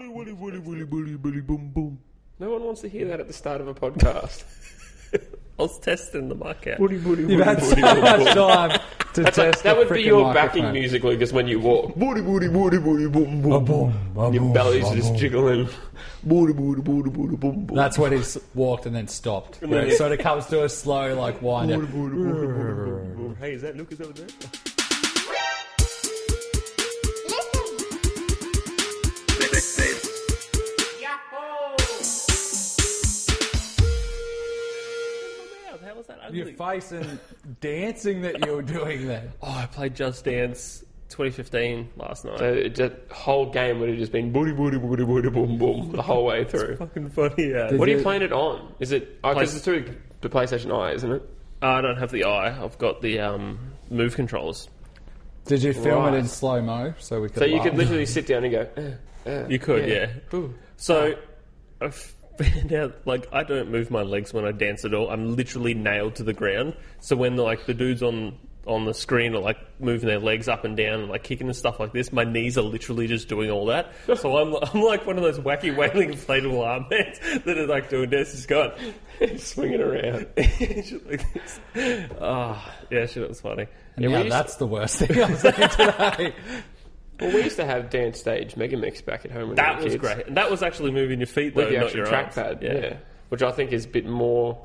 No one wants to hear that at the start of a podcast. I was testing the mic out. You've had so much time to test that would be your microphone. backing music, Lucas, when you walk. Your belly's just jiggling. That's when he's walked and then stopped. And then So it comes to a slow, like, wind up. Hey, is that Lucas over there? How was that ugly? Your face and dancing that you were doing then. Oh, I played Just Dance 2015 last night. So the whole game would have just been boom boom the whole way through. Fucking funny, yeah. What are you playing it on? Is it... because it's through the PlayStation Eye, isn't it? I don't have the eye. I've got the move controls. Did you film it in slow-mo so we could So you laugh? could literally sit down and go... You could, yeah. Ooh. So I found out, like, I don't move my legs when I dance at all. I'm literally nailed to the ground. So when the dudes on the screen are like moving their legs up and down and like kicking and stuff like this, my knees are literally just doing all that. So I'm like one of those wacky wailing inflatable armbands that are like doing this. Just going swinging around. shit like this. Oh, yeah, shit, that was funny. Yeah, that's the worst thing I'm saying today. Well, we used to have Dance Stage Megamix back at home when That we were was kids. great. And that was actually moving your feet though, With the not actual your trackpad, arms. yeah. Which I think is a bit more...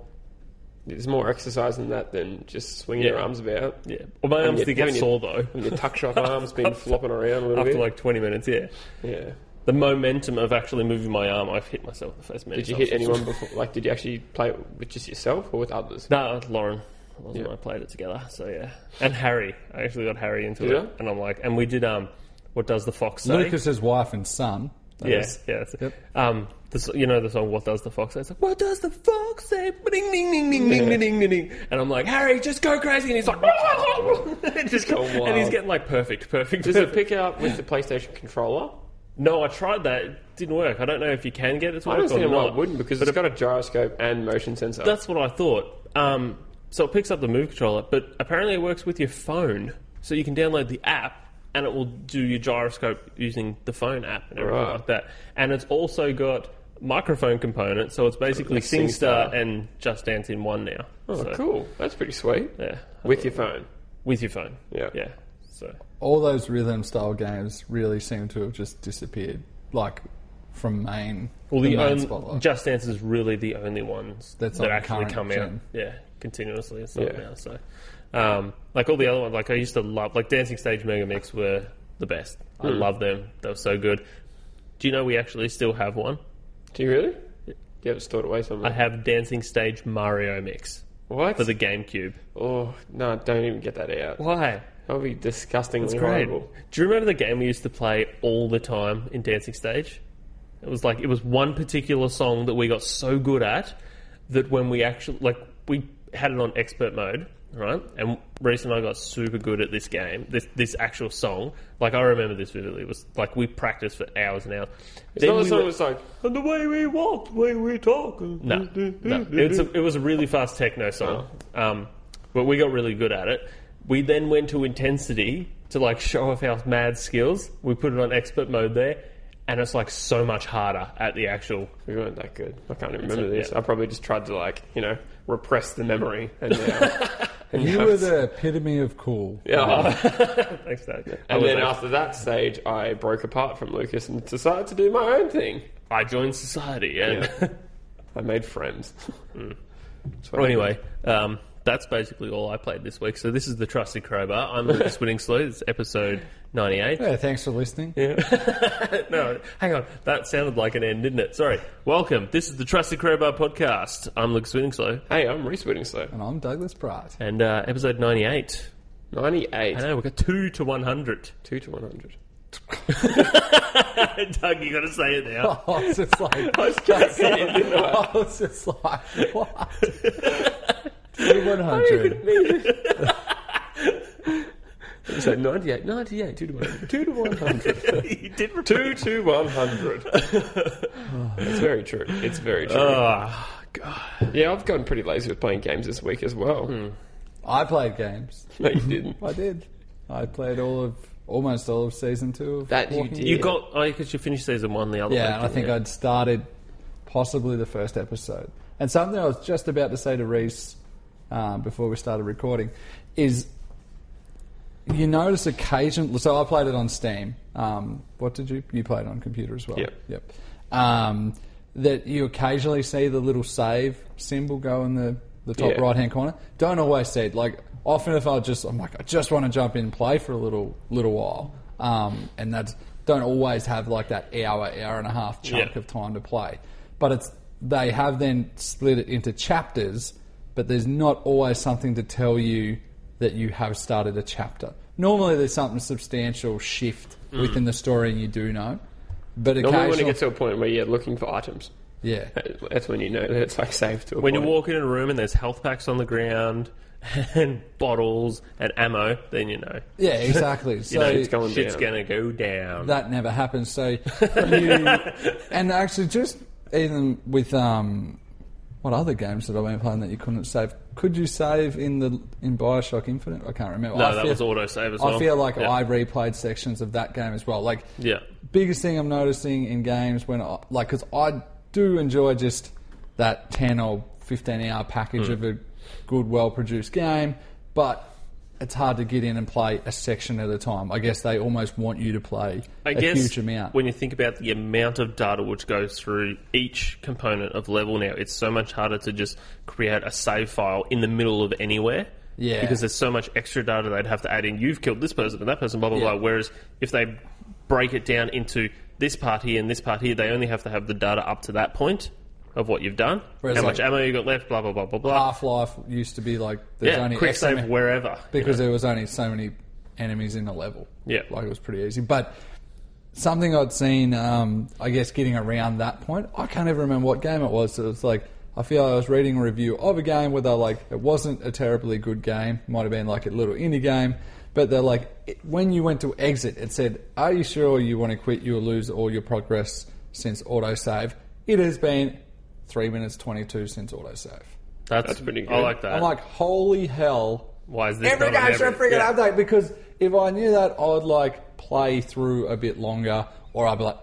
There's more exercise in that than just swinging your arms about. Yeah. Well, my arms did get sore though. And your tuck shop arms been flopping around a little bit. After like 20 minutes, yeah. Yeah. The momentum of actually moving my arm, I've hit myself in the face many Did you times. hit anyone before? Like, did you actually play it with just yourself or with others? No, Lauren. Wasn't I played it together, so yeah. And Harry. I actually got Harry into it. And I'm like, and we did, What Does the Fox Say? Lucas's wife and son. Yes. You know the song What Does the Fox Say? It's like, what does the fox say? Ding, ding, ding, ding, ding, ding, ding, ding. And I'm like, Harry, just go crazy. And he's like, just go wild. And he's getting like perfect. Does it pick it up with the PlayStation controller? No, I tried that. It didn't work. I don't know if you can get it to work I don't see or why not. it wouldn't, because it's got a gyroscope and motion sensor. That's what I thought. So it picks up the move controller, but apparently it works with your phone. So you can download the app and it will do your gyroscope using the phone app and everything like that. And it's also got microphone components, so it's basically like SingStar and Just Dance in one now. Oh, so, cool. That's pretty sweet. Yeah. With your phone. With your phone. Yeah. Yeah. So All those rhythm-style games really seem to have just disappeared, like, from main spotlight. Just Dance is really the only ones That's that on actually current come out. gen. Yeah, continuously and stuff now. So, like all the other ones, like I used to love, like Dancing Stage Megamix were the best. I love them. They were so good. Do you know we actually still have one? Do you really? You have it stored away somewhere? I have Dancing Stage Mario Mix. What? For the GameCube. Oh, no, don't even get that out. Why? That would be disgustingly It's great. horrible. Do you remember the game we used to play all the time in Dancing Stage? It was one particular song that we got so good at that when we actually, we had it on expert mode, right? And Rhys and I got super good at this game, this actual song. Like, I remember this vividly. It was like we practiced for hours and hours. It's not the song that's like, and the way we walk, the way we talk. No. It was a really fast techno song. But we got really good at it. We then went to Intensity to like show off our mad skills. We put it on expert mode there, and it's like so much harder at the actual... We weren't that good. I can't even remember this. I probably just tried to repress the memory. And You were the epitome of cool. Yeah. Thanks, Dad. And then after that stage, I broke apart from Lucas and decided to do my own thing. I joined society, and I made friends. Well, anyway, that's basically all I played this week. So this is the Trusty Crowbar. I'm Lucas Whittingsley. It's episode 98. Yeah, thanks for listening. Yeah. No, hang on. That sounded like an end, didn't it? Sorry. Welcome. This is the Trusty Crowbar podcast. I'm Lucas Whittingsley. Hey, I'm Rhys Whittingslay. And I'm Douglas Pratt. And episode 98. 98. I know, we've got 2 to 100. 2 to 100. Doug, you got to say it now. I was just like... I was joking, didn't I? I was just like, what? 2 to 100. You said 98, 2 to 100. 2 to 100. You did 2 to 100. It's very true. It's very true. Oh, God. Yeah, I've gotten pretty lazy with playing games this week as well. I played games. No, you didn't. I did. I played all of almost all of season 2 of That you Walking did. Dead. You got because you finished season 1 the other Yeah, week. and I think I'd started possibly the first episode. And something I was just about to say to Rhys before we started recording is you notice occasionally... So I played it on Steam. What did you... You played it on computer as well? Yep. That you occasionally see the little save symbol go in the top right-hand corner. Don't always see it. Like, often if I'm like, I just want to jump in and play for a little while. And that's... Don't always have like that hour and a half chunk of time to play. But they have then split it into chapters, but there's not always something to tell you that you have started a chapter. Normally there's something substantial shift within the story and you do know. But Normally when it gets to a point where you're looking for items. Yeah. That's when you know that it's like saved to a When point. you walk in a room and there's health packs on the ground and bottles and ammo, then you know. Yeah, exactly. So it's going Shit's down. going to go down. that never happens. So and actually just even with what other games that I've been playing that you couldn't save? Could you save in BioShock Infinite? I can't remember. No, that was autosave as well. I feel like I replayed sections of that game as well. Like, biggest thing I'm noticing in games when because I do enjoy just that 10 or 15 hour package of a good, well produced game, but it's hard to get in and play a section at a time. I guess they almost want you to play a huge amount. When you think about the amount of data which goes through each component of level now, it's so much harder to just create a save file in the middle of anywhere. Yeah. Because there's so much extra data they'd have to add in. You've killed this person and that person, blah, blah, blah. Whereas if they break it down into this part here and this part here, they only have to have the data up to that point of what you've done, Whereas how much ammo you got left, blah, blah, blah, blah, blah. Half-Life used to be like there's only quick X save amount- wherever. because there was only so many enemies in a level. Yeah. Like it was pretty easy. But something I'd seen, I guess, getting around that point, I can't even remember what game it was. So it's like, I feel I was reading a review of a game where they're like, it wasn't a terribly good game. Might have been like a little indie game. But they're like, when you went to exit, it said, are you sure you want to quit? You will lose all your progress since autosave. It has been 3 minutes 22 since autosave. That's pretty good. I like that. I'm like, holy hell. Why is this Every not on game should every- freaking update, because if I knew that, I'd like play through a bit longer, or I'd be like,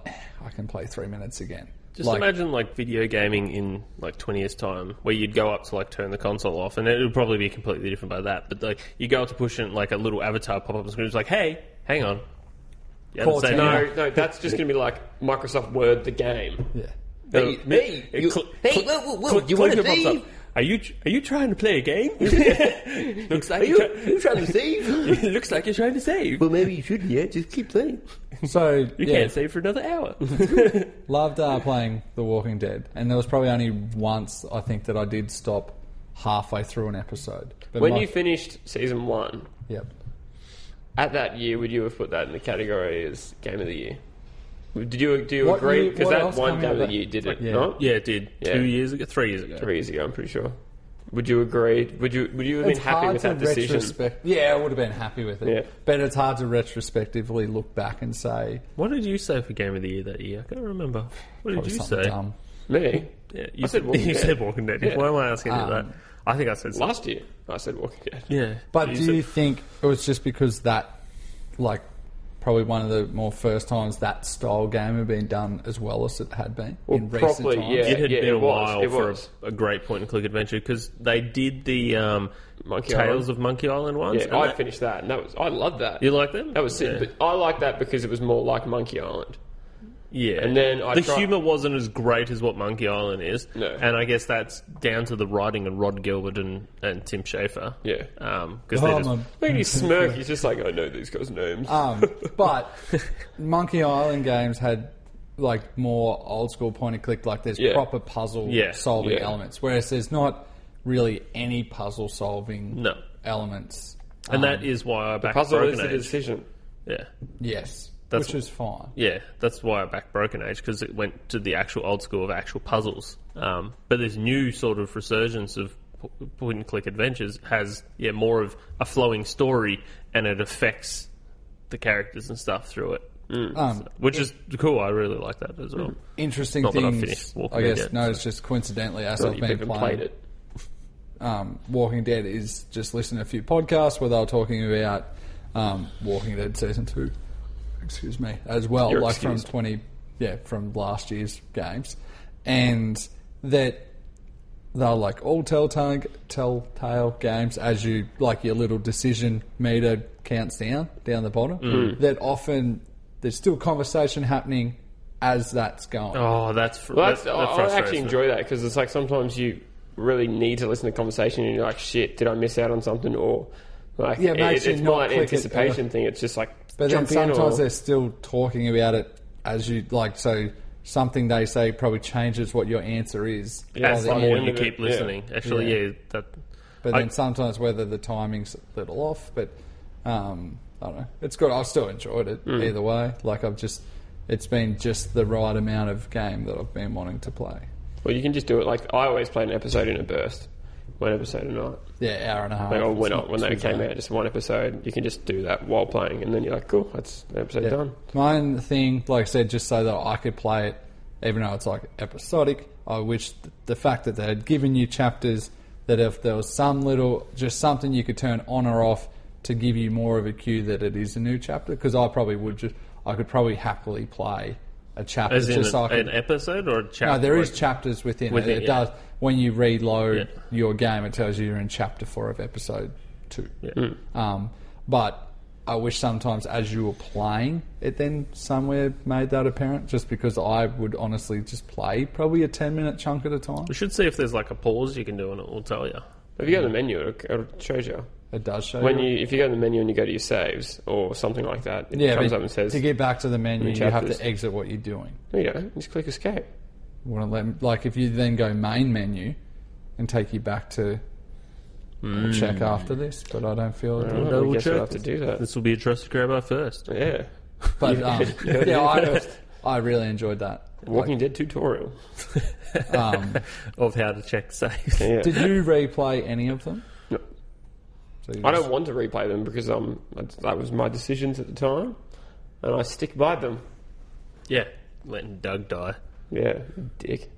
I can play 3 minutes again. Just like, imagine like video gaming in like 20 years time, where you'd go up to like turn the console off, and it would probably be completely different by that. But like you go up to push it, like a little avatar pop up on the screen, it's like, hey, hang on. You haven't saved Cortana. No, that's just going to be like Microsoft Word the game. Yeah. You want to save? Are you trying to play a game? Looks like you trying to save? it looks like you're trying to save. Well, maybe you should. Yeah, just keep playing. So, You can't save for another hour. loved playing The Walking Dead, and there was probably only once, I think, that I did stop halfway through an episode. But When you finished season 1, Yep. at that year, would you have put that in the category as Game of the Year? Do you What agree? year- Because what that else one came Game out of the that- Year did it, Yeah. not? Yeah, it did. Yeah. 2 years ago, 3 years ago. 3 years ago, I'm pretty sure. Would you agree? Would you have been happy with that decision? Yeah, I would have been happy with it. Yeah. But it's hard to retrospectively look back and say, What did you say for Game of the Year that year? I can't remember. What did probably you something say? dumb. Me? Yeah, I said Walking you Dead. said Walking Dead. Yeah. Why am I asking you that? I think I said something. Last year, I said Walking Dead. Yeah. But You do said- you think it was just because that, like, probably one of the more first times that style game had been done as well as it had been in recent properly, times? yeah. It had been a it was, while it for was. a great point-and-click adventure because they did the Monkey Tales Island. of Monkey Island ones. Yeah, and I that- finished that, and I loved that. You like them? That was sick, Yeah. but I liked that because it was more like Monkey Island. Yeah. And then the humour wasn't as great as what Monkey Island is. No. And I guess that's down to the writing of Rod Gilbert and Tim Schafer. Yeah. Because they're just... Oh, Look at his smirk. He's just like, I know these guys' names. But Monkey Island games had like more old school point and click, like there's Yeah. proper puzzle Yeah. solving Yeah. elements, whereas there's not really any puzzle solving No. elements. And that is why I backed Puzzle Broken is the Age. decision. Yeah. Yes, That's- which is fine. Yeah, that's why I backed Broken Age, because it went to the actual old school of actual puzzles. But this new sort of resurgence of point-and-click adventures has more of a flowing story, and it affects the characters and stuff through it. Which is cool. I really like that as well. Interesting Not that I've things, finished Walking I Dead guess, yet, noticed just coincidentally as Not I've that been you've even playing played it. Walking Dead is just listening to a few podcasts where they were talking about Walking Dead Season 2, excuse me, as well, You're like excused. from last year's games. And that they're like all telltale games, as you, like your little decision meter counts down the bottom, that often there's still conversation happening as that's going. Oh, that I frustrates actually me. enjoy that because it's like sometimes you really need to listen to conversation and you're like, shit, did I miss out on something? Or like, Yeah, it makes you it's not more an click it, anticipation thing. It's just like, But then jump in sometimes or, they're still talking about it as you, like, so something they say probably changes what your answer is. As the by the more end you of it. keep listening. Actually, Yeah. that... But then sometimes whether the timing's a little off, but I don't know. It's good. I've still enjoyed it either way. Like it's been just the right amount of game that I've been wanting to play. well, you can just do it. Like, I always play an episode in a burst. One episode a night. Yeah, hour and a half. Like, or It's when not they too came bad. out, just one episode. You can just do that while playing, and then you're like, cool, that's the episode done. My own thing, like I said, just so that I could play it, even though it's like episodic, I wish the fact that they had given you chapters, that if there was some little, just something you could turn on or off to give you more of a cue that it is a new chapter, because I could probably happily play a chapter. As in just so I could, an episode or a chapter? no, there is chapters within it. It does. When you reload your game, it tells you you're in chapter 4 of episode 2. Yeah. But I wish sometimes as you were playing, it then somewhere made that apparent, just because I would honestly just play probably a 10-minute chunk at a time. We should see if there's like a pause you can do and it will tell you. If you go to the menu, it shows you. It does show If you go to the menu and you go to your saves or something like that, it comes but up and says, to get back to the menu, new you have chapters. to exit what you're doing. no, you don't. Just click escape. Wouldn't let me, like if you then go main menu and take you back to I'll check after this, but I don't feel it. Oh, I guess we'll have to do that. This will be a Trusty Crowbar first. Yeah. But Yeah. I really enjoyed that. Walking Dead tutorial. Of how to check saves. Yeah. Did you replay any of them? No. So you I just- don't want to replay them because that was my decisions at the time, and I stick by them. Yeah, letting Doug die. Yeah, dick.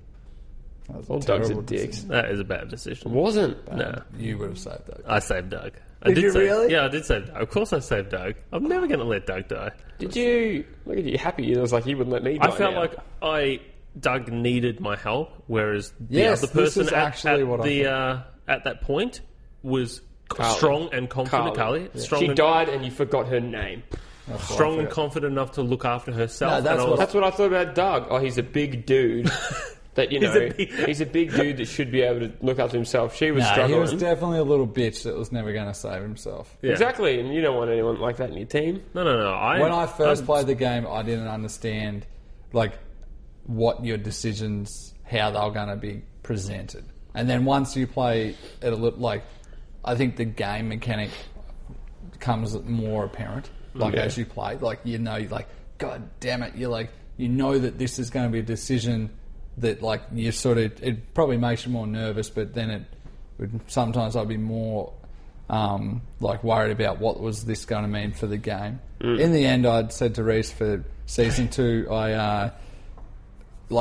that was a All Doug's are terrible dicks. decision. That is a bad decision. It wasn't. No, You would have saved that. I saved Doug. Did you save, really? Yeah, I did save Doug. Of course I saved Doug. I'm never going to let Doug die. Did you? Look at you, happy. It was like he wouldn't let me die. I felt now. like Doug needed my help, whereas the Yes, other this person is actually what I at that point was Carly. strong and confident. Carly, strong She and, died and you forgot her name. strong and confident enough to look after herself. No, that's and I what- was, That's what I thought about Doug. Oh, he's a big dude. That he's a big dude that should be able to look after himself. She was He struggling. was definitely a little bitch that was never going to save himself. yeah. Exactly, and you don't want anyone like that in your team. No. When I first played the game, I didn't understand like what your decisions, how they were going to be presented. And then once you play it a little, like I think the game mechanic becomes more apparent. Like as you play, like you're like, God damn it! You're like, you know that this is going to be a decision that like you sort of, it probably makes you more nervous, but then it would sometimes I'd be more like worried about what was this going to mean for the game. In the end, I'd said to Rhys for season 2, I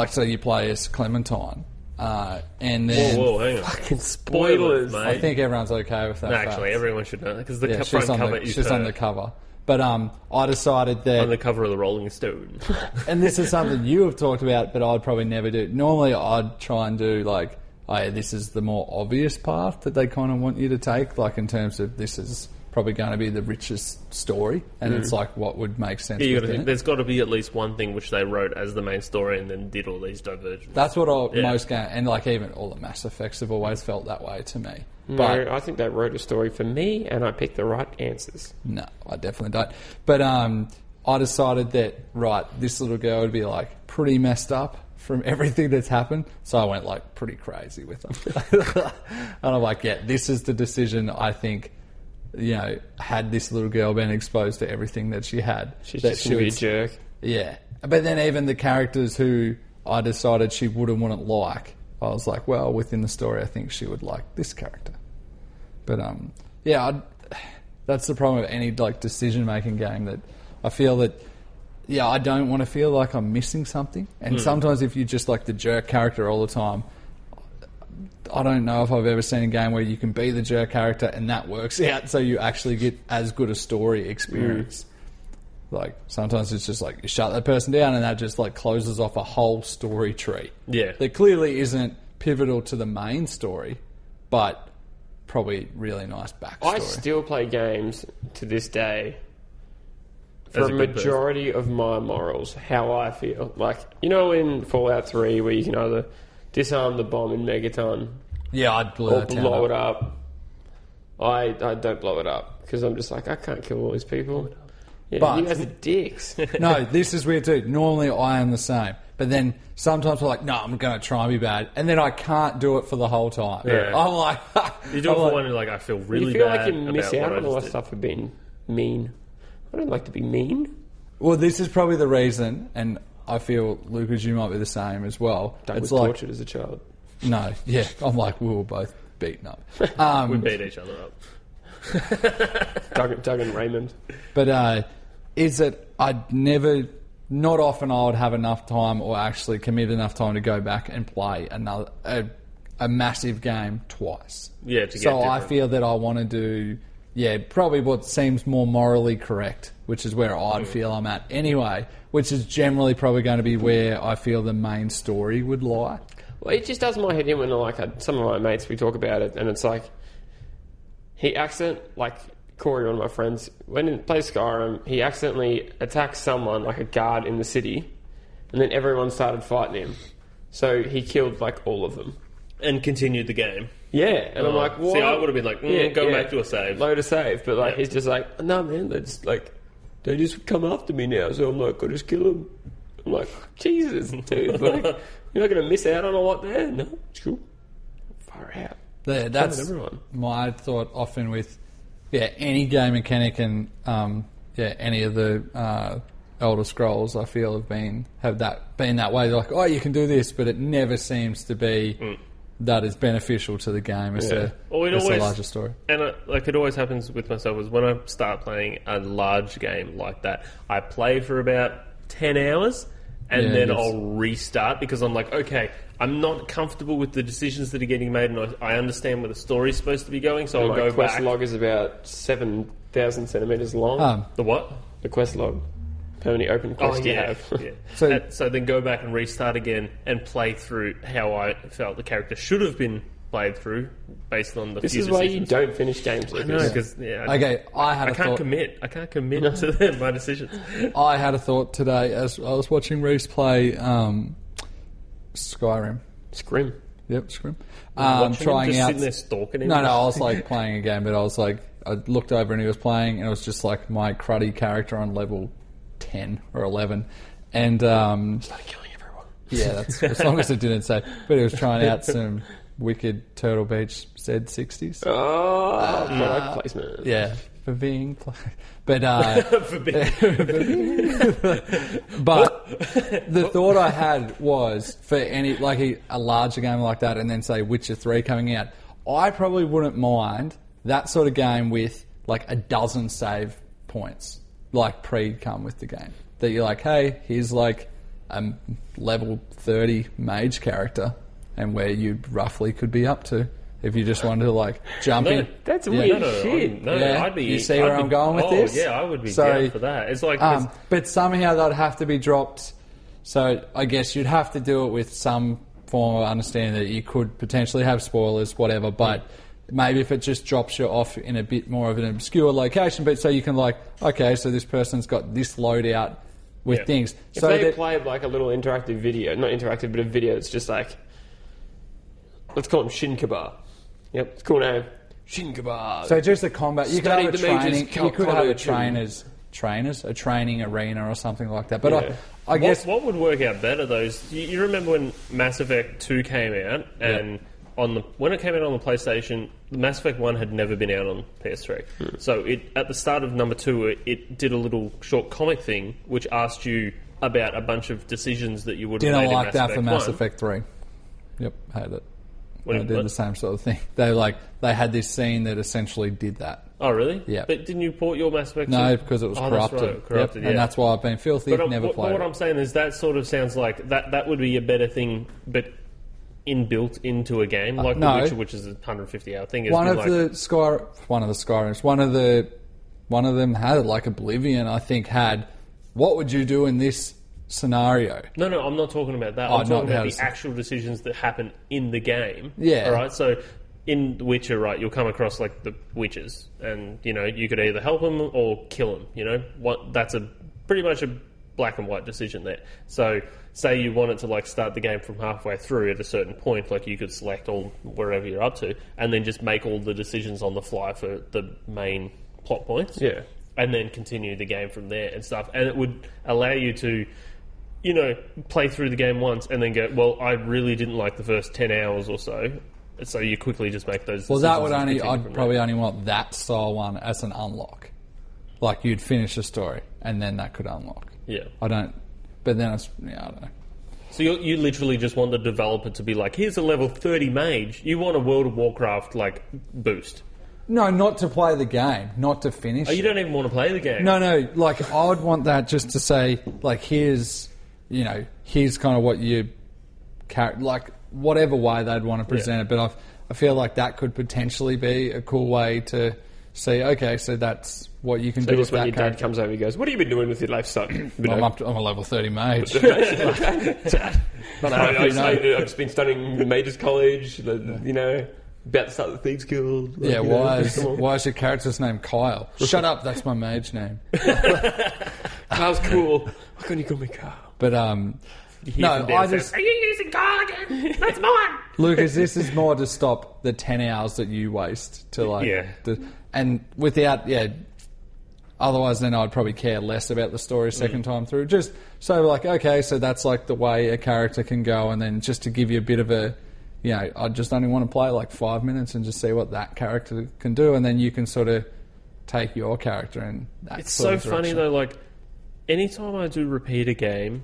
so you play as Clementine, and then whoa, hang on. Fucking Spoilers, spoilers. mate. I think everyone's okay with that. No, actually, fact. everyone should know that because the Yeah, front cover is she's her on the cover. But I decided that on the cover of the Rolling Stone. and this is something you have talked about, but I'd probably never do. Normally, I'd try and do like, this is the more obvious path that they kind of want you to take, like in terms of this is probably going to be the richest story, and it's like what would make sense. Yeah, you gotta within think, it. there's got to be at least one thing which they wrote as the main story and then did all these divergences. That's what most game, and like even all the Mass Effects have always felt that way to me. But No, I think they wrote a story for me, and I picked the right answers. no, I definitely don't. But I decided that this little girl would be like pretty messed up from everything that's happened, so I went like pretty crazy with them. And I'm like, yeah, this is the decision I think. You know, had this little girl been exposed to everything that she had, She's that just going to be a would- jerk. Yeah, but then even the characters who I decided she wouldn't like, I was like, well, within the story, I think she would like this character. But that's the problem with any like decision making game, that I feel that I don't want to feel like I'm missing something. And sometimes if you just like the jerk character all the time, I don't know if I've ever seen a game where you can be the jerk character and that works out, so you actually get as good a story experience. Like, sometimes it's just like you shut that person down and that just like closes off a whole story tree. Yeah. That clearly isn't pivotal to the main story, but probably really nice backstory. I still play games to this day for a majority of my morals, how I feel. Like, you know in Fallout 3 where you can either disarm the bomb in Megaton I'd or blow it up. I don't blow it up because I'm just like, I can't kill all these people. Yeah, but you guys are dicks. No, this is weird too. Normally I am the same. But then sometimes I'm like, no, I'm going to try and be bad. And then I can't do it for the whole time. Yeah. I'm like... you do it for one and like, I feel really you feel bad. like you miss out on all that did. stuff for being mean. I don't like to be mean. Well, this is probably the reason, and I feel, Lucas, you might be the same as well. I was like, tortured as a child. No, yeah. I'm like, we were both beaten up. We beat each other up. Doug and Raymond. But is that not often I would have enough time or actually commit enough time to go back and play a massive game twice. Yeah, to get So different. I feel that I want to do, probably what seems more morally correct, which is where I'd feel I'm at anyway, which is generally probably going to be where I feel the main story would lie. Well, it just does my head in when some of my mates, we talk about it, and it's like, Corey, one of my friends, when he plays Skyrim, he accidentally attacked someone, like a guard in the city, and then everyone started fighting him. So he killed, like, all of them. And continued the game. Yeah, and I'm like, what? See, I would have been like, go back to a save. Load a save. But, like, he's just like, no, man, they just come after me now, so I'm like, I'll just kill them. I'm like, Jesus, dude, like, you're not going to miss out on a lot there? No, it's cool. Far out. Yeah, that's my thought often with any game mechanic and any of the Elder Scrolls I feel been that way. They're like, oh, you can do this, but it never seems to be that is beneficial to the game as the larger story. And it always happens with myself is when I start playing a large game like that, I play for about 10 hours and then I'll restart because I'm like, okay, I'm not comfortable with the decisions that are getting made and I understand where the story's supposed to be going, so I'll go back. The quest log is about 7,000 centimetres long. The what? The quest log. How many open quests you have. Yeah. So then go back and restart again and play through how I felt the character should have been played through based on the This few is decisions. why you don't finish games like No, this. because I can't commit. I can't commit to my decisions. I had a thought today as I was watching Rhys play Skyrim. Scrim. Yep, Scrim. Trying just out. Sitting there stalking him. No, I was like playing a game, but I was like, I looked over and he was playing, and it was just like my cruddy character on level 10 or 11, and started killing everyone. Yeah, that's as long as it didn't say. But he was trying out some wicked Turtle Beach Z60s. Oh, product placement. Yeah, for being, but For being. but the thought I had was for any a larger game like that, and then say Witcher 3 coming out, I probably wouldn't mind that sort of game with like a dozen save points, like pre-come with the game. That you're like, hey, here's like a level 30 mage character, and where you roughly could be up to if you just wanted to like jump in. That's weird shit. I'd be. You see where I'm going with this? Yeah, I would be down for that. It's like, but somehow that'd have to be dropped. So I guess you'd have to do it with some form of understanding that you could potentially have spoilers, whatever. But maybe if it just drops you off in a bit more of an obscure location, but so you can like, okay, so this person's got this loadout with things. If so they played like a little interactive video, not interactive, but a video that's just like, let's call him Shin Kabar. Yep, it's a cool name. Shin Kabar. So just the combat. You could have a training. You could have a a training arena or something like that. But I guess what would work out better though is you remember when Mass Effect 2 came out and when it came out on the PlayStation, Mass Effect 1 had never been out on PS3. So at the start of number 2, it did a little short comic thing which asked you about a bunch of decisions that you would have made in Mass Effect 1. Didn't like that for Mass Effect 3. Yep, hated it. They did the same sort of thing. They had this scene that essentially did that. Oh, really? Yeah. But didn't you port your Mass Effect 2? No, because it was corrupted. That's right, corrupted, And that's why I've been filthy, never played what I'm saying is that sort of sounds like that would be a better thing, but inbuilt into a game like no. The Witcher, which is a 150-hour thing. One of the Skyrims, one of them had like Oblivion. I think had. What would you do in this scenario? No, I'm not talking about that. I'm talking about the actual decisions that happen in the game. Yeah. All right. So in The Witcher, right, you'll come across like the witches, and you could either help them or kill them. That's pretty much a black and white decision there. So say you wanted to like start the game from halfway through at a certain point, like you could select all wherever you're up to, and then just make all the decisions on the fly for the main plot points. Yeah. And then continue the game from there and stuff. And it would allow you to, play through the game once and then go, well, I really didn't like the first 10 hours or so. So you quickly just make those decisions. Well, I'd probably only want that style one as an unlock. Like you'd finish a story and then that could unlock. Yeah. But then I don't know. So you literally just want the developer to be like, here's a level 30 mage. You want a World of Warcraft, like, boost. No, not to play the game, not to finish. Oh, you don't even want to play the game? No. Like, I would want that just to say, like, here's kind of what you... Like, whatever way they'd want to present it. But I feel like that could potentially be a cool way to see, okay, so that's what you can do with that when your character. dad comes over, he goes, what have you been doing with your life, son? I'm a level 30 mage. Dad. I've just been studying the Mages College, about to start the Thieves Guild. Yeah, why is your character's name Kyle? Shut up, that's my mage name. Kyle's cool. Why can't you call me Kyle? But, no, I just... Are you using Kyle again? That's mine! Lucas, this is more to stop the 10 hours that you waste to, like... Yeah. And without, otherwise then I'd probably care less about the story second time through. Just so, like, okay, so that's, like, the way a character can go, and then just to give you a bit of a... I just only want to play like 5 minutes and just see what that character can do, and then you can sort of take your character in that It's sort so of funny direction. though, like, anytime I do repeat a game,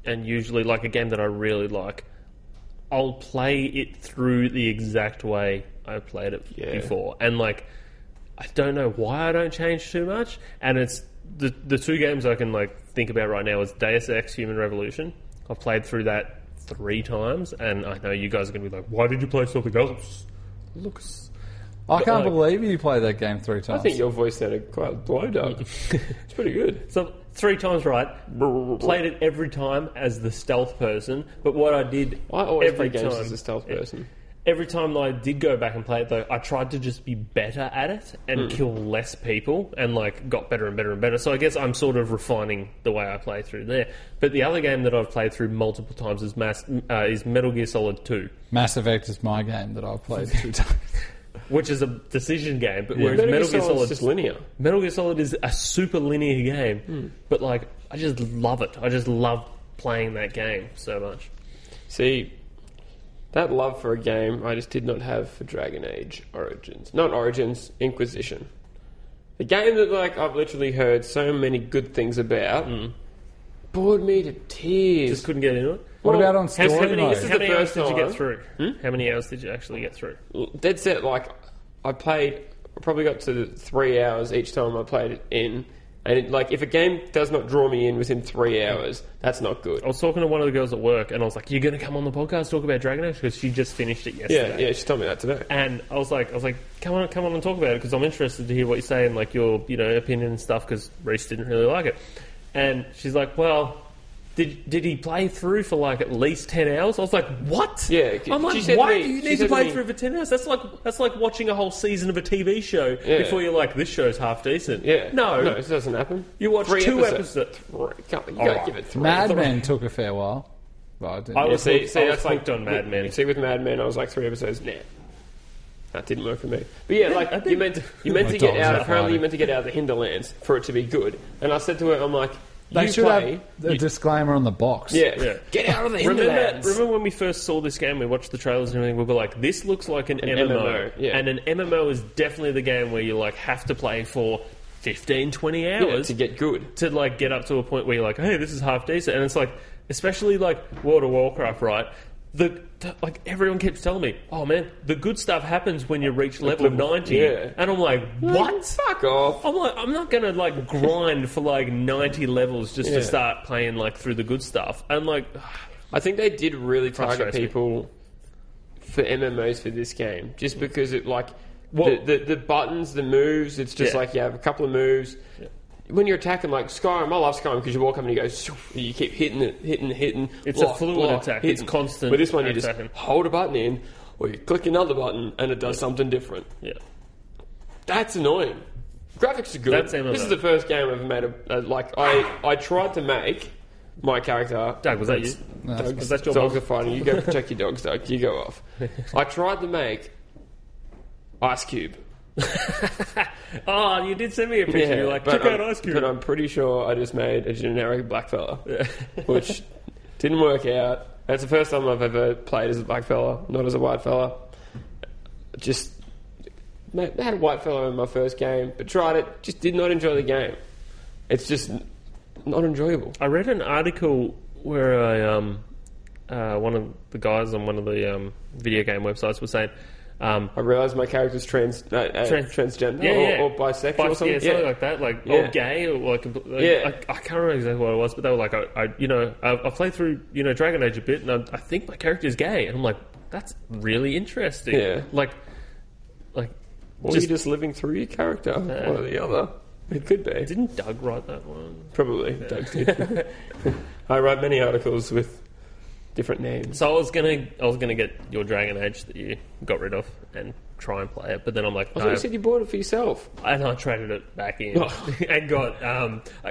and usually like a game that I really like, I'll play it through the exact way I played it before. And like, I don't know why I don't change too much, and it's the two games I can like think about right now is Deus Ex Human Revolution. I've played through that 3 times, and I know you guys are going to be like, why did you play something else? Lucas. I can't believe you played that game 3 times. I think your voice sounded quite blown up. It's pretty good. So 3 times right, played it every time as the stealth person, but what I did I always every play games time, as a stealth person. Every time I did go back and play it though, I tried to just be better at it and kill less people, and like got better and better and better. So I guess I'm sort of refining the way I play through there. But the other game that I've played through multiple times is Metal Gear Solid 2. Mass Effect is my game that I've played 2 times. Which is a decision game, but whereas Metal Gear Solid is just linear. Metal Gear Solid is a super linear game, but like I just love it. I just love playing that game so much. See, that love for a game I just did not have for Dragon Age Origins. Not Origins, Inquisition. The game that like I've literally heard so many good things about bored me to tears. Just couldn't get into it. What about on story mode? How many hours did you get through? How many hours did you actually get through? Dead set, like I probably got to 3 hours each time I played it in. And it, like, if a game does not draw me in within 3 hours, that's not good. I was talking to one of the girls at work, and I was like, "You're going to come on the podcast talk about Dragon Age?" Because she just finished it yesterday. Yeah, she told me that today. And I was like, "Come on and talk about it," because I'm interested to hear what you say and like your opinion and stuff. Because Rhys didn't really like it, and she's like, "Well, did he play through for like at least 10 hours?" I was like, "What?" Yeah, I'm like, "Why do you need to play through for 10 hours? That's like watching a whole season of a TV show before you're like, this show's half decent." Yeah, no, this doesn't happen. You watch 2 episodes. You can't give it 3. Mad Men took a fair while. But I didn't. I was that's hooked on Mad Men. See, with Mad Men, I was like 3 episodes. Nah, that didn't work for me. But yeah, like you meant to get out. Apparently, you meant to get out of the hinterlands for it to be good. And I said to her, I'm like, They should have a disclaimer on the box. Yeah. Get out of the hinterlands. Remember when we first saw this game, we watched the trailers and everything, we were like, this looks like an MMO. Yeah. And an MMO is definitely the game where you like have to play for 15, 20 hours to get good. To like get up to a point where you're like, hey, this is half decent. And it's like, especially like World of Warcraft, right? Like everyone keeps telling me, oh man, the good stuff happens when you reach level 90. Yeah. And I'm like, what? Fuck off. I'm like, I'm not gonna like grind for like 90 levels just to start playing like through the good stuff. And like, I think they did really target Frustrates me. people for MMOs for this game, just because it the buttons, the moves. It's just like you have a couple of moves. Yeah. When you're attacking, like Skyrim, I love Skyrim because you walk up and you go, you keep hitting. It's block, a fluid block, attack. hitting. It's constant. But this one, you just attacking. hold a button in, or you click another button, and it does something different. Yeah, that's annoying. Graphics are good. That's this is the first game I've ever made. I tried to make my character. Doug, was that you? Doug, was that your dogs boss? are fighting. You go protect your dogs, Doug. You go off. I tried to make Ice Cube. Oh, you did send me a picture. You're like, check out Ice Cube. But I'm pretty sure I just made a generic black fella, which didn't work out. That's the first time I've ever played as a black fella, not as a white fella. Just had a white fella in my first game, but tried it. Just did not enjoy the game. It's just not enjoyable. I read an article where one of the guys on one of the video game websites was saying. I realised my character's transgender or bisexual or something. Yeah, something like that, or gay, or like I can't remember exactly what it was, but they were like, I played through Dragon Age a bit, and I think my character is gay, and I'm like, that's really interesting. Yeah, or you're just living through your character, one or the other. It could be. Didn't Doug write that one? Probably, Doug did. I write many articles with different names. So I was gonna get your Dragon Age that you got rid of and try and play it, but then I'm like, I thought you said you bought it for yourself. And I traded it back in and got.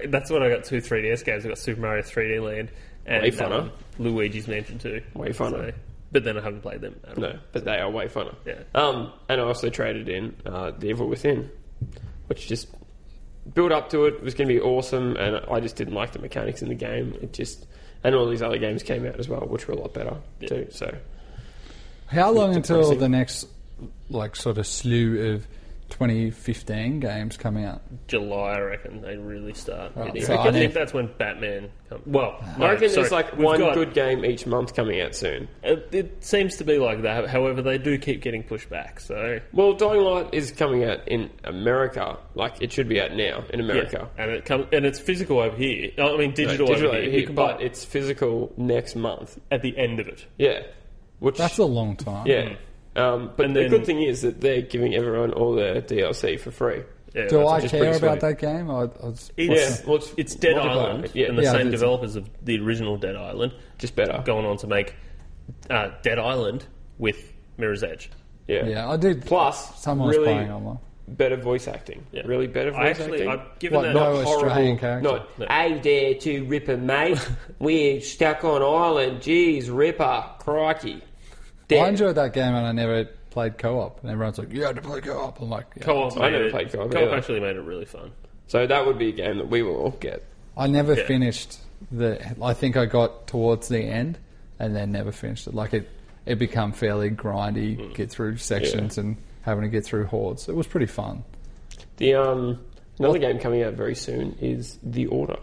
That's when I got 2 3DS games. I got Super Mario 3D Land and way funner. Luigi's Mansion 2. Way funner. So, but then I haven't played them at all. No, but they are way funner. Yeah. And I also traded in The Evil Within, which just built up to it. It was going to be awesome, and I just didn't like the mechanics in the game. And all these other games came out as well, which were a lot better too. So, how long until the next sort of slew of 2015 games come out? July, I reckon they really start. Right, So so I think that's when Batman comes. Well, I reckon there's one good game each month coming out soon. It seems to be like that. However, they do keep getting pushed back. So, well, Dying Light is coming out in America. It should be out now in America, and it's physical over here. I mean, digital over here. You can buy but it's physical next month at the end of it. Yeah, that's a long time. Yeah. But the good thing is that they're giving everyone all their DLC for free. Yeah, do I care about that game? It's Dead Island, and the same developers of the original Dead Island, just better, going on to make Dead Island with Mirror's Edge. Yeah, I did. Plus, someone was playing online. Better voice acting. Yeah. Really better voice acting. I've given that no not Australian horrible. character. Not, hey there to Ripper, mate. We're stuck on island. Jeez, Ripper. Crikey. I enjoyed that game and I never played co-op. And everyone's like, you had to play co-op. I'm like, co-op. I never played co-op. Co-op actually made it really fun. So that would be a game that we will all get. I never finished I think I got towards the end and then never finished it. It became fairly grindy, get through sections and having to get through hordes. It was pretty fun. Another game coming out very soon is The Order.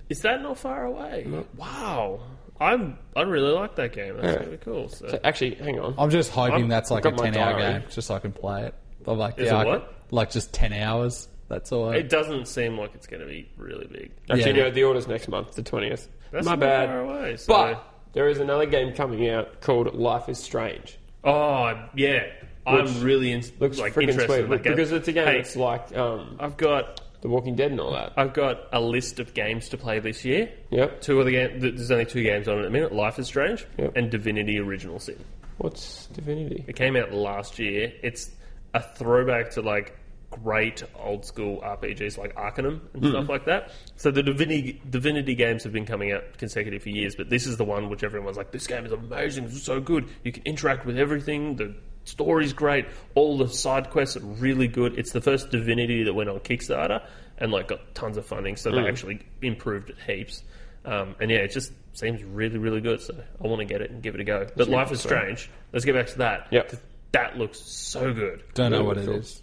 Is that not far away? No. Wow. I really like that game. That's really cool. So actually, hang on. I'm just hoping that's like a 10-hour game, just so I can play it. I'm like, is it what? Like just 10 hours. That's all. It doesn't seem like it's going to be really big. Actually, no, The Order's next month, the 20th. That's My not bad. far away. So. But there is another game coming out called Life is Strange. Oh, yeah. I'm really looks interested sweet, in that game. because it's a game that's like I've got The Walking Dead and all that. I've got a list of games to play this year. Yep. 2 other games. There's only 2 games on at the minute. Life is Strange and Divinity Original Sin. What's Divinity? It came out last year. It's a throwback to great old school RPGs like Arcanum and stuff like that. So the Divinity games have been coming out consecutive for years, but this is the one which everyone's like, this game is amazing, it's so good. You can interact with everything, the story's great, all the side quests are really good. It's the first Divinity that went on Kickstarter and got tons of funding, so they actually improved it heaps. And it just seems really, really good, so I want to get it and give it a go. But Life is Strange, let's get back to that. Yep. That looks so good. Don't know what it is.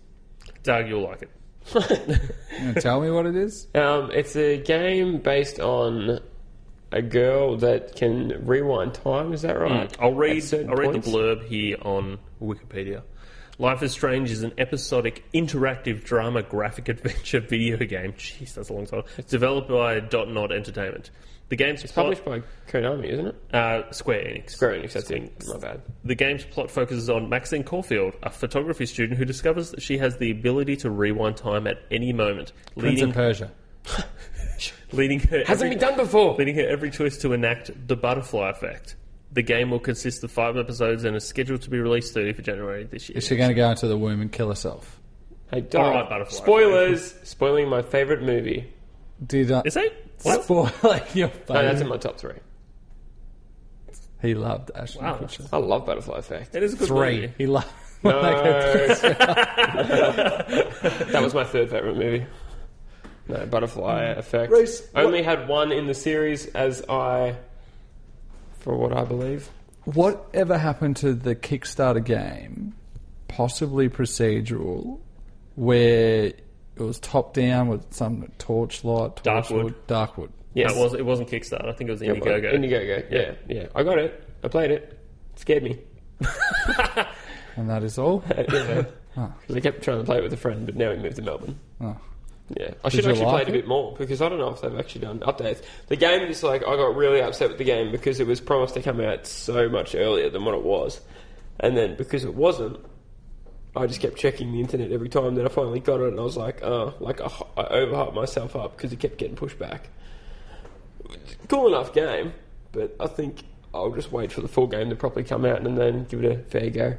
Doug, you'll like it. You want to tell me what it is? It's a game based on a girl that can rewind time. Is that right? I'll read the points? blurb here on Wikipedia. Life is Strange is an episodic, interactive drama graphic adventure video game. Jeez, that's a long title. It's developed by Dot Not Entertainment. The game's Published by Konami, isn't it? Square Enix. Square Enix, that's it. My bad. The game's plot focuses on Maxine Caulfield, a photography student who discovers that she has the ability to rewind time at any moment, Prince of Persia. leading her Hasn't been done before. leading her every choice to enact the butterfly effect. The game will consist of 5 episodes and is scheduled to be released 30th of January this year. Is she going to go into the womb and kill herself? Hey, don't. All right, Butterfly. Spoilers. Spoiling my favourite movie. Did I Is it? What? spoil your favorite? No, that's in my top 3. He loved Ashton Wow. Kutcher. I love Butterfly Effect. It is a good 3. movie. He loved. No. That was my 3rd favourite movie. No, Butterfly Effect. Rhys, Only had 1 in the series for what I believe. Whatever happened to the Kickstarter game, possibly procedural, where it was top down with some torchlight, Darkwood. Yes. No, it wasn't Kickstarter. I think it was Indiegogo. Indiegogo, yeah. I got it. I played it. It scared me. And that is all. Because I kept trying to play it with a friend, but now we moved to Melbourne. Oh. Yeah, I should you actually play like it a bit more because I don't know if they've actually done updates. The game is I got really upset with the game because it was promised to come out so much earlier than what it was, and then because it wasn't, I just kept checking the internet every time that I finally got it, and I was like, I overhyped myself up because it kept getting pushed back. Cool enough game, but I think I'll just wait for the full game to properly come out and then give it a fair go.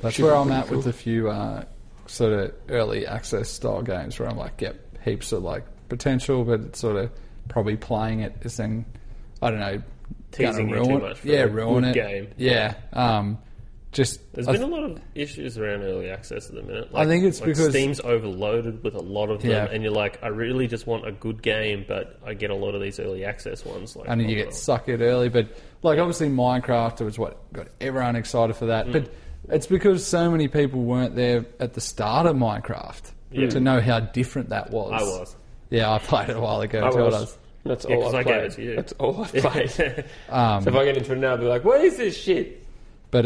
That's Should where be I'm pretty at with a few sort of early access style games where I'm like, yep, heaps of like potential, but it's sort of probably playing it is then, I don't know, Teasing you ruin, too much for ruin a it. good game. Yeah. There's been a lot of issues around early access at the minute. I think it's because Steam's overloaded with a lot of them, Yeah. and you're like, I really just want a good game, but I get a lot of these early access ones. Like, and you get sucked in early, but like obviously Minecraft was what got everyone excited for that. But it's because so many people weren't there at the start of Minecraft to know how different that was. I was. Yeah, I played it a while ago. That's Yeah, all 'cause I've I gave played. it to you. That's all I've played. So if I get into it now, I'll be like, what is this shit? But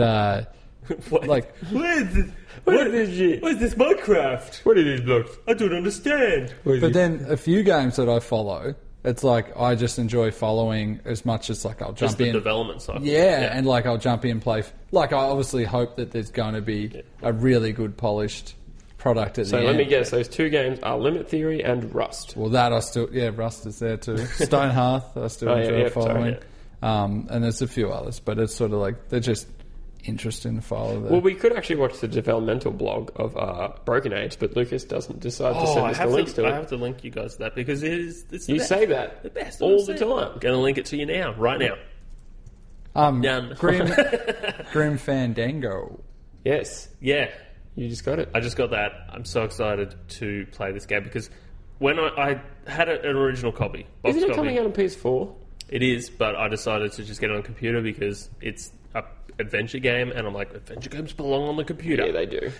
like What is this? What is this shit? What is this Minecraft? What is this blocks? I don't understand. But then a few games that I follow, it's like I just enjoy following as much as like I'll jump Just the in. development cycle. Yeah, and like I'll jump in, play. Like I obviously hope that there's going to be a really good polished product at the So end. let me guess, those 2 games are Limit Theory and Rust. Well, that I still Rust is there too. Stonehearth I still enjoy following. And there's a few others, but it's sort of like they're just interesting to follow. Well, we could actually watch the developmental blog of Broken Age, but Lucas doesn't decide to send us the links to I it. have to link you guys to that because it's the You best. say that The best all I've the seen. time. Going to link it to you now, right now. Done. Grim Fandango. Yes, Yeah, you just got it. I just got that. I'm so excited to play this game because when I had an original copy, box Isn't it copy. coming out on PS4? It is, but I decided to just get it on computer because it's a adventure game, and I'm like, adventure games belong on the computer. Yeah, they do.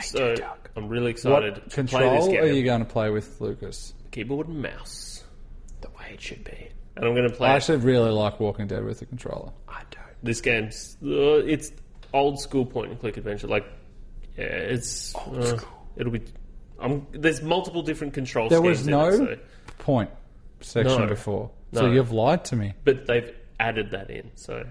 So I'm really excited What to play this control game. are you going to play with, Lucas? Keyboard and mouse, The way it should be. and I'm going to play. I actually really like Walking Dead with the controller. I don't. This game's it's old school point and click adventure. Like, yeah, it's Old school. It'll be. There's multiple different control There schemes was in no it, so, point section No. before, so No. you've lied to me. but they've added that in. So,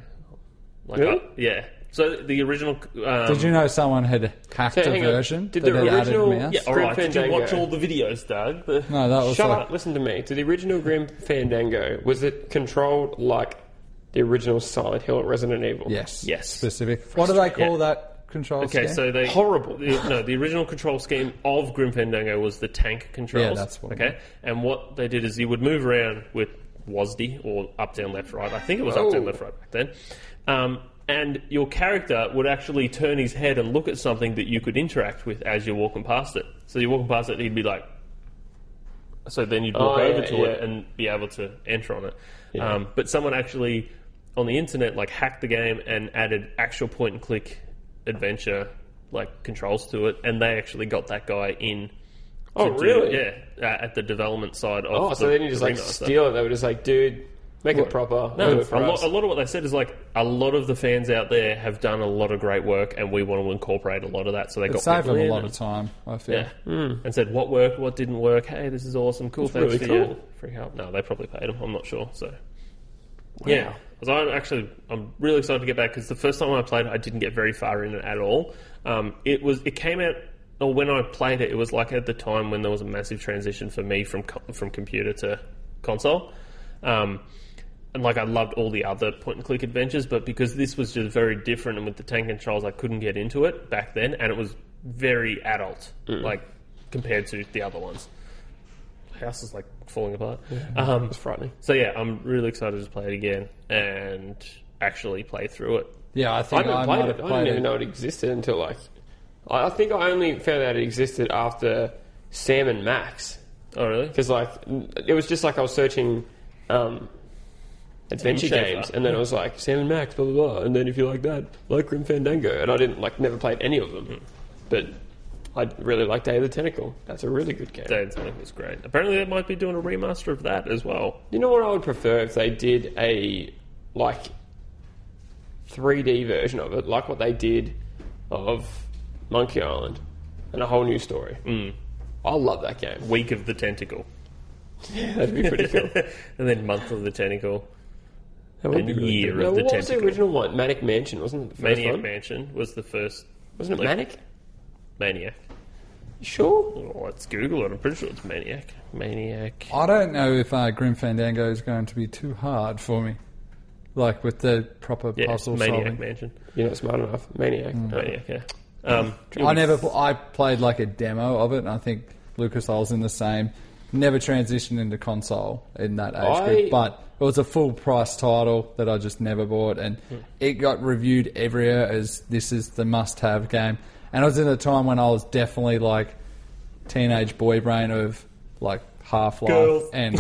like, Really? yeah. So the original. Did you know someone had hacked So a hang on. version Did that the had original- added mouse? Yeah, all Grim right. Did you Fandango. watch all the videos, Doug? No, that was Shut like up, listen to me. To the original Grim Fandango, was it controlled like the original Silent Hill or Resident Evil? yes, Yes. specific. What do they call Yeah. that control Okay, scheme? so they Horrible. The original control scheme of Grim Fandango was the tank controls. Yeah, that's what I okay. And what they did is you would move around with WASD or up, down, left, right. I think it was up, down, left, right back then. And your character would actually turn his head and look at something that you could interact with as you're walking past it. So you're walking past it, he'd be like. So then you'd walk over to it and be able to enter on it. Yeah. But someone actually on the internet like hacked the game and added actual point and click adventure like controls to it, and they actually got that guy in. Oh, really? Yeah, at the development side of. Oh, so they didn't just like remaster. steal it. They were just like, dude, Make it proper. No, Do it for us. a lot of what they said is like a lot of the fans out there have done a lot of great work, and we want to incorporate a lot of that. So they got Saved people them a in lot and- of time, I feel. Yeah, and said what worked, what didn't work. Hey, this is awesome, cool. Thanks really for cool. your free help. No, they probably paid them. I'm not sure. So yeah, I'm really excited to get back because the first time I played, I didn't get very far in it at all. It came out. Or when I played it, it was like at the time when there was a massive transition for me from computer to console. And like I loved all the other point-and-click adventures, but because this was just very different and with the tank controls, I couldn't get into it back then, and it was very adult, like compared to the other ones. The house is like falling apart. It's frightening. So yeah, I'm really excited to play it again and actually play through it. Yeah, I I think haven't I played might it. have I played didn't even it. know it existed until like... I think I only found out it existed after Sam and Max. Oh really? Because like it was just like I was searching adventure Shaver. games, and then it was like Sam and Max, blah blah blah, and then if you like that, like Grim Fandango, and I didn't never played any of them, but I really like Day of the Tentacle. That's a really good game. Day of the Tentacle was great. Apparently, they might be doing a remaster of that as well. You know what I would prefer if they did a like 3D version of it, like what they did of Monkey Island, and a whole new story. I love that game. Week of the Tentacle. That'd be pretty cool. And then Month of the Tentacle. That would And be really Year good. of the What was the Tentacle. original one? Manic Mansion, wasn't it? The first Maniac one? Mansion was the first. Wasn't it like, Manic? Maniac. You sure? Oh, let's Google it. I'm pretty sure it's Maniac. Maniac. I don't know if Grim Fandango is going to be too hard for me. Like with the proper Yeah, puzzle Maniac solving. Mansion. You're not smart enough. Maniac. Maniac, yeah. I played like a demo of it, and I think LucasArts in the same. Never transitioned into console in that age group, but it was a full price title that I just never bought, and it got reviewed everywhere as this is the must have game. And it was in a time when I was definitely like teenage boy brain of like Half-Life Girls. and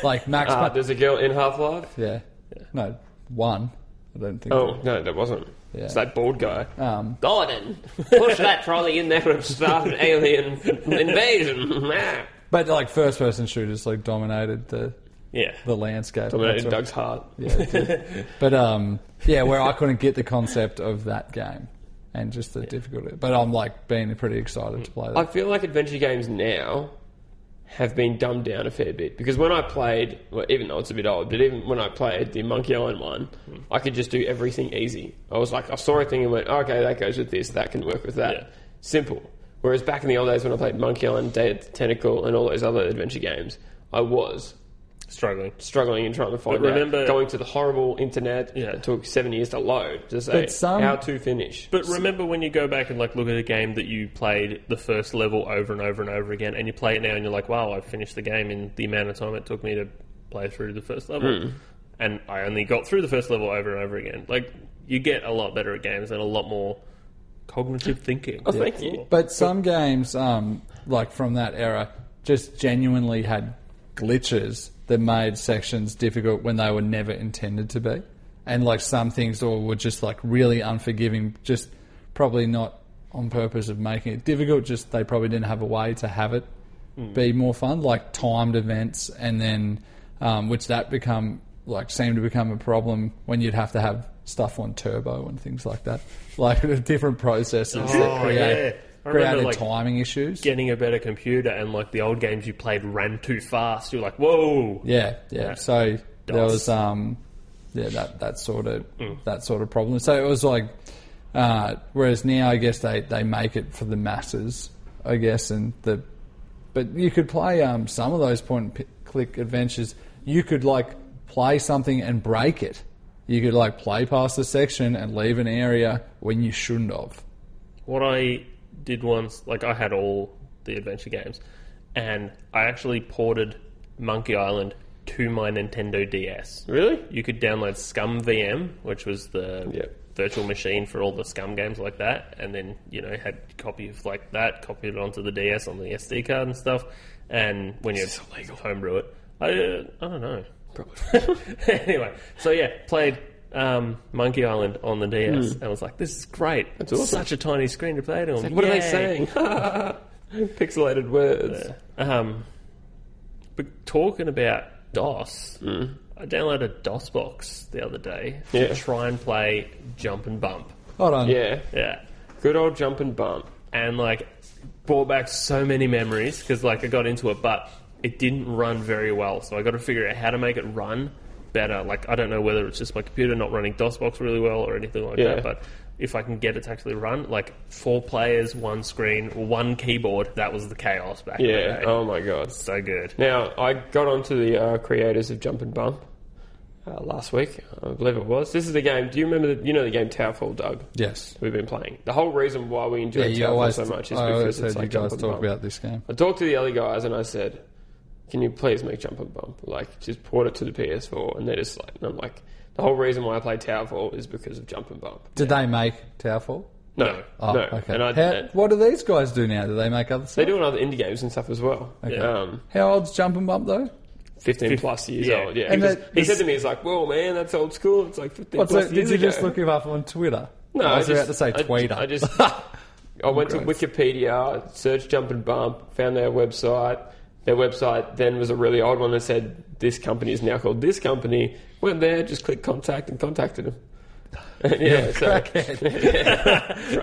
like Max Payne. There's a girl in Half-Life? Yeah. No, one. I don't think. Oh, no, that wasn't. Yeah. It's that bald guy. Gordon. Push that trolley in there and start an alien invasion. But like first person shooters like dominated the Yeah. landscape. Dominated That's Doug's heart. Yeah, it did. But yeah, where I couldn't get the concept of that game and just the difficulty. But I'm like being pretty excited to play that. I feel like adventure games now have been dumbed down a fair bit, because when I played, well, even though it's a bit old, but even when I played the Monkey Island one, I could just do everything easy. I was like, I saw a thing and went, okay, that goes with this, that can work with that. Yeah. Simple. Whereas back in the old days when I played Monkey Island, Day of the Tentacle, and all those other adventure games, I was struggling and trying to find But out. remember- Going to the horrible internet, Yeah. it took 7 years to load to say But some- how to finish. But remember when you go back and like look at a game that you played the first level over and over and over again, and you play it now and you're like, wow, I finished the game in the amount of time it took me to play through the first level. And I only got through the first level over and over again. Like, you get a lot better at games and a lot more cognitive thinking. Oh, thank you. But some games, like from that era, just genuinely had glitches that made sections difficult when they were never intended to be. And like some things were just like really unforgiving, just probably not on purpose of making it difficult, just they probably didn't have a way to have it be more fun, like timed events, and then which that seemed to become a problem when you'd have to have stuff on turbo and things like that, like different processes that created like, timing issues. Getting a better computer and like the old games you played ran too fast. You're like, whoa. Yeah. So there was that sort of problem. So it was like, whereas now I guess they make it for the masses, I guess, but you could play some of those point and click adventures. You could like play something and break it. You could like play past a section and leave an area when you shouldn't have. What I did once, like I had all the adventure games, and I actually ported Monkey Island to my Nintendo DS. Really? You could download Scum VM, which was the virtual machine for all the Scum games like that, and then, had a copy of like that, copied it onto the DS on the SD card and stuff, and when you homebrew it, I don't know. Probably. Anyway, so yeah, played Monkey Island on the DS, and I was like, this is great. That's awesome. Such a tiny screen to play it on. What are they Yay. saying? Pixelated words. But talking about DOS, I downloaded DOSBox the other day Yeah. to try and play Jump and Bump. Hold on. Yeah. Yeah. Good old jump and bump. And, like, brought back so many memories because, like, I got into it, but it didn't run very well. So I got to figure out how to make it run better. Like, I don't know whether it's just my computer not running DOSBox really well or anything like that, but if I can get it to actually run, like 4 players, 1 screen, 1 keyboard, that was the chaos back in the day. Oh my god. So good. Now, I got onto the creators of Jump and Bump last week, I believe it was. This is the game. Do you remember the game Towerfall, Doug? Yes. We've been playing. The whole reason why we enjoy Yeah, Towerfall so much is I always because it's heard like you guys Jump and talk Bump. about this game. I talked to the other guys and I said, can you please make Jump and Bump? Like, just port it to the PS4. And they're just like, and I'm like, the whole reason why I play Towerfall is because of Jump and Bump. Did they make Towerfall? No. Oh, no. okay. And What do these guys do now? Do they make other stuff? they do other indie games and stuff as well. Okay. Yeah. How old's Jump and Bump, though? 15 plus years yeah. old, yeah. And Because that- he said to me, he's like, well, man, that's old school. It's like 15 What's plus that? years Did you ago. just look him up on Twitter? No, I was just- about to say Tweeter. I went to Gross. Wikipedia, searched Jump and Bump, found their website. Their website then was a really old one that said, this company is now called this company. Went there, just clicked contact and contacted them. Yeah, so...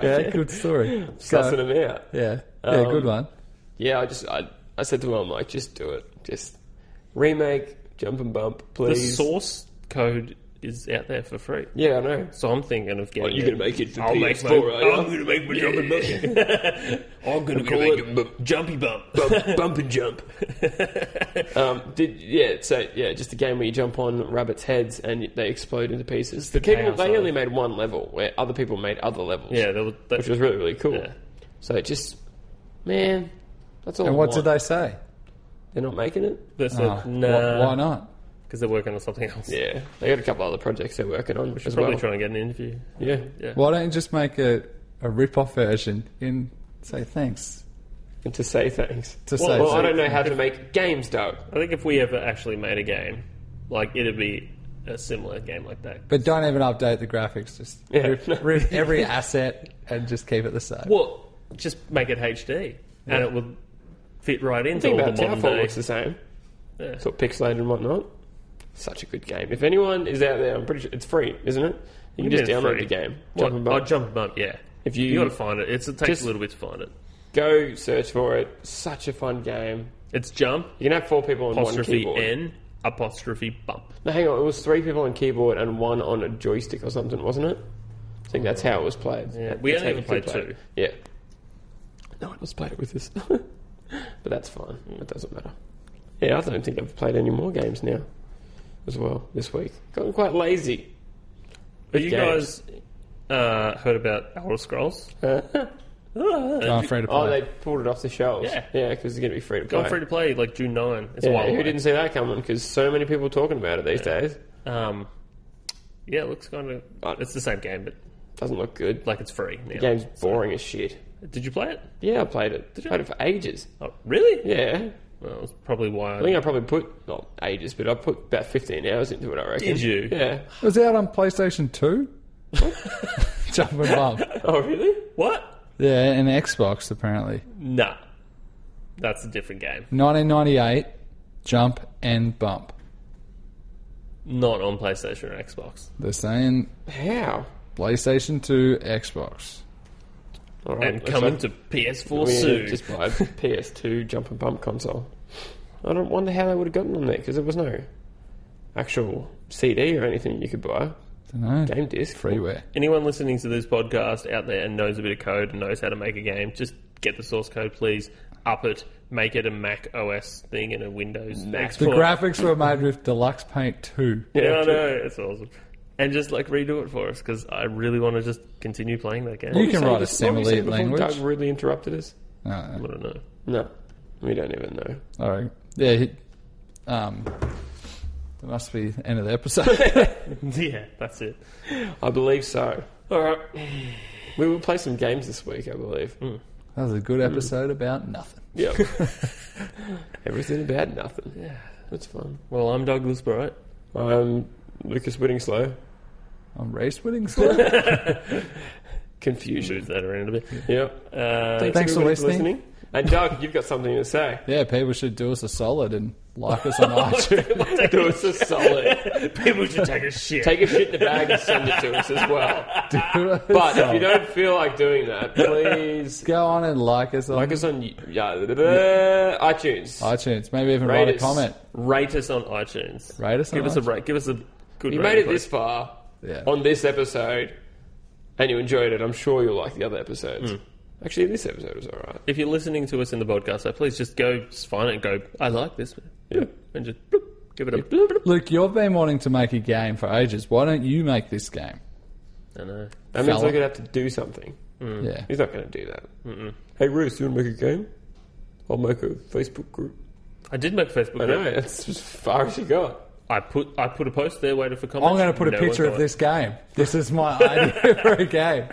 Yeah, good story. Sussing them out. Yeah, good one. Yeah, I said to him, I'm like, just do it. Just remake Jump and Bump, The please. source code is out there for free. Yeah, I know. So I'm thinking of getting You're going to make it for I'll make PS4, my, are you? I'm going to make my Jump and Bump. I'm going to call it Jumpy Bump. Bump and jump. Just a game where you jump on rabbits' heads and they explode into pieces. The people, chaos they of only it. made one level where other people made other levels. Yeah, which was really, really cool. Yeah. So it just, man, that's all. And I what want. did they say? They're not making it. they said, Oh, nah, why not? because they're working on something else. Yeah, they got a couple other projects they're working on, which is Probably well. trying to get an interview. Yeah. Yeah. Why don't you just make a rip-off version and say thanks? And to say thanks. Well, I don't know how to make games, Doug. I think if we ever actually made a game, like, it'd be a similar game like that. But don't even update the graphics. Just rip every asset and just keep it the same. Well, just make it HD, and it would fit right The into thing all about the modern Towerfall day. looks the same. Yeah. Sort of pixelated and whatnot. Such a good game. If anyone is out there, I'm pretty sure it's free, isn't it? You can just download the game. Jump and Bump. Jump and Bump, yeah. If You got to find it. It takes just- a little bit to find it. Go search for it. Such a fun game. It's Jump, You can have 4 people on one apostrophe keyboard. N, apostrophe Bump. No, hang on. It was 3 people on keyboard and 1 on a joystick or something, wasn't it? I think that's how it was played. Yeah, we That's only how even you could played play 2. it. Yeah. No one else played it with us. But that's fine. It doesn't matter. Yeah, I don't think I've played any more games now as well this week. Gotten quite lazy. Have you games. guys heard about Elder Scrolls? Going free to play. Oh, they pulled it off the shelves. Yeah. Yeah, because it's going to be free to play. Gone free to play like June 9. It's a Yeah, while who away. didn't see that coming? Because so many people are talking about it these days. Yeah, it looks kind of... It's the same game, but Doesn't look good. like it's free now. The game's boring as shit. Did you play it? Yeah, I played it. you? Played it for ages. Oh, really? Yeah. Well, that's probably why I think I probably put, not ages, but I put about 15 hours into it, I reckon. Did you? Yeah. Was it out on PlayStation 2? Jump and Bump. Oh, really? What? Yeah, and Xbox, apparently. Nah. That's a different game. 1998, Jump and Bump. Not on PlayStation or Xbox. They're saying How? PlayStation 2, Xbox. All right, And looks coming like to PS4 we soon. just buy a PS2 jump and bump console. I don't wonder how they would have gotten on there, because there was no actual CD or anything you could buy. Don't know. Game disc. Freeware. Anyone listening to this podcast out there and knows a bit of code and knows how to make a game, just get the source code, please. Up it. Make it a Mac OS thing and a Windows The export. graphics were made with Deluxe Paint 2. Yeah, I true. know. It's awesome. And just like redo it for us, because I really want to just continue playing that game. You can Say write this- assembly what were you saying before language. Doug really interrupted us? No, I don't know. No, we don't even know. all right. Yeah, that must be the end of the episode. Yeah, that's it. I believe so. All right, we will play some games this week, I believe. That was a good episode about nothing. Yep. Everything about nothing. Yeah, that's fun. Well, I'm Douglas Bright. I'm Lucas Whittingslow. I'm Rhys Whittingslow. confusion. Move that around a bit. Yep. Thanks for everybody listening. And Doug, you've got something to say. Yeah, people should do us a solid and like us on iTunes. Do us a solid. People should take a shit. Take a shit in the bag and send it to us as well. Do us But if solid. you don't feel like doing that, please Go on and like us on iTunes. Maybe even Rate write a us. comment. Rate us on iTunes. Rate us on Give us a iTunes. rate. Give us a good You rating, made it please. this far Yeah. on this episode and you enjoyed it. I'm sure you'll like the other episodes. Actually, this episode was alright. If you're listening to us in the podcast, so please just go find it and go, I like this one. Yeah. And just bloop, give it a bloop. Luke, you've been wanting to make a game for ages. Why don't you make this game? I know. That means Fella. we're going to have to do something. Yeah. He's not going to do that. Hey, Rhys, you want to make a game? I'll make a Facebook group. I did make a Facebook I know, group. that's as far as you got. I put a post there waiting for comments. I'm going to put a No picture one of this game. This is my idea for a game.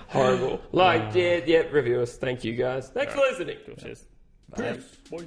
Horrible. Like, yeah, review us. Thank you, guys. Thanks for listening. Cheers. Bye. Bye.